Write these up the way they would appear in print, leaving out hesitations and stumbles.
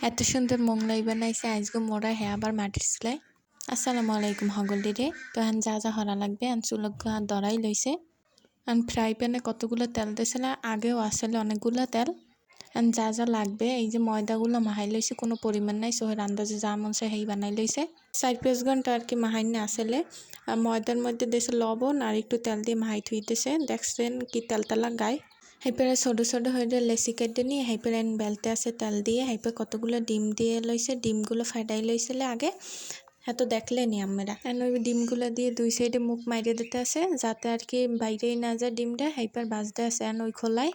এত সুন্দর মোংলাই বানাইছে আজকে মোরা হ্যাঁ আবার মাটির চুলায়। আসসালামু আলাইকুম হগলদিরে। তো এখন যা যা হরা লাগবে এখন চুলক দরাই লইছে। এখন ফ্রাই প্যানে কতগুলো তেল দিয়েছিল, আগেও আসলে অনেকগুলো তেল। এখন যা যা লাগবে এই যে ময়দাগুলো মাহাই লইছে, কোনো পরিমাণ নাই, সোহের আন্দাজে যা মন চায় সেই বানাই লইছে। 4-5 ঘন্টা আর কি মাহাইনে আসলে ময়দার মধ্যে দেশে লবণ আর একটু তেল দিয়ে মাহাই থুইতেছে। দেখছেন কি তেলতেলা গায়ে। হাইপারে ছোট ছোট হয়ে লেসি কেটে নিয়ে হাইপারে বেলতে আছে তেল দিয়ে, হাইপারে কতগুলো ডিম দিয়ে লইছে, ডিমগুলো ফাটাই লইছিলে আগে। হ্যাঁ তো দেখলেনি আমরা। এখন ওই ডিমগুলো দিয়ে দুই সাইডে মুখ মাইরে দিতে আছে যাতে আর কি বাইরেই না যায় ডিমটা। হাইপার বাজতে আছে এখন ওই খোলায়।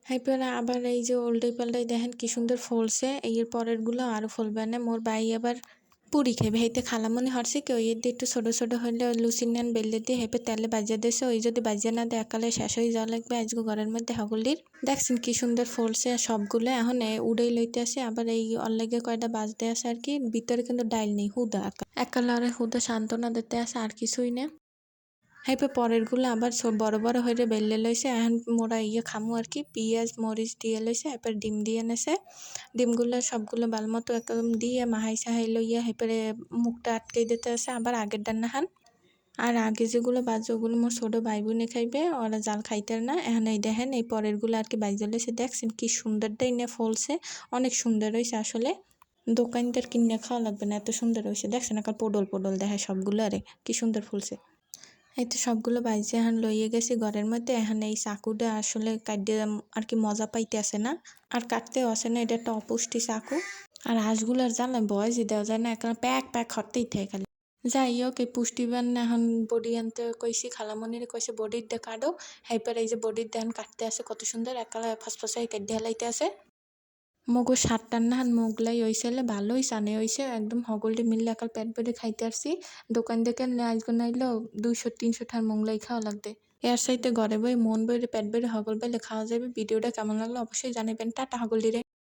হাইপার আবার এই যে উল্টাই পাল্টাই দেখেন কি সুন্দর ফলছে। এর পরের গুলো আরো ফলবে না। মোর বাই আবার পুরি খাইবে, হেইতে খালামনি হরছে কি ওই দিয়ে একটু ছোট ছোট হইলে লুচির নেন বেলে দিয়ে হেপে তেলে বাজিয়ে দিয়েছে। ওই যদি বাজিয়ে না দেয় একালে শেষ হয়ে যাওয়া লাগবে আজকে ঘরের মধ্যে হগলির। দেখছেন কি সুন্দর ফলছে সবগুলো। এখন উড়েই লইতে আসে আবার এই অল্লেগে কয়টা বাজতে আসে আর কি। ভিতরে কিন্তু ডাইল নেই, হুদা একালারে হুদা সান্ত্বনা দিতে আসে আর কিছুই না। হাইপে পরের গুলো আবার সব বড় বড় হয়ে বেললে লইছে। এখন মোরা খামু আর কি পিঁয়াজ মরিচ দিয়ে লইছে, এরপর ডিম দিয়ে নেছে। ডিমগুলো সবগুলো ভালমতো একদম দিয়ে মাহাই সাহাই লইয়া হেপরে মুখটা আটকে দিতে আছে আবার আগের ডান্না খান। আর আগে যেগুলো বাজে ওগুলো মোর ছোট ভাই বোনে খাইবে, ওরা জাল খাইতে না। এখন এই দেখেন এই পরের গুলো আর কি বাইজে লইছে। দেখছেন কি সুন্দরটাই না ফলছে, অনেক সুন্দর হয়েছে আসলে। দোকানদার কিনে খাওয়া লাগবে না, এত সুন্দর হয়েছে। দেখছেন এখন পডল পডল দেখে সবগুলো, আরে কি সুন্দর ফুলছে। এই তো সবগুলো বাইজে এখন লইয়ে গেছি ঘরের মধ্যে। এখন এই চাকুটা আসলে কাটতে আর কি মজা পাইতে আসে না, আর কাটতেও আসে না, এটা একটা অপুষ্টি চাকু। আর হাঁসগুলার জানলাম বয়সই দেওয়া যায় না, এখন প্যাক প্যাক হরতেই থাকে খালি। যাই হোক এই পুষ্টিবান এখন বডি আনতে কইছি, খালামনির কইছে বডির দিয়ে কাটো। হাইপার এই যে বডির দিয়ে কাটতে আসে কত সুন্দর, একালা ফসফসাই কেটে হালাইতে আসে। মগো সাতটার নাহান মোগলাই হইসেলে ভালোই সানে হইছে একদম হগলটি মিললে একাল পেট ভরে খাইতে আসছি। দোকান থেকে আজকে নাইলেও 200-300 টার মোগলাই খাওয়া লাগবে। এর সাইতে ঘরে বই মন বইরে পেট ভরে হগল পাইলে খাওয়া যাবে। ভিডিওটা কেমন লাগলো অবশ্যই জানাবেন। টাটা হগল দিরে।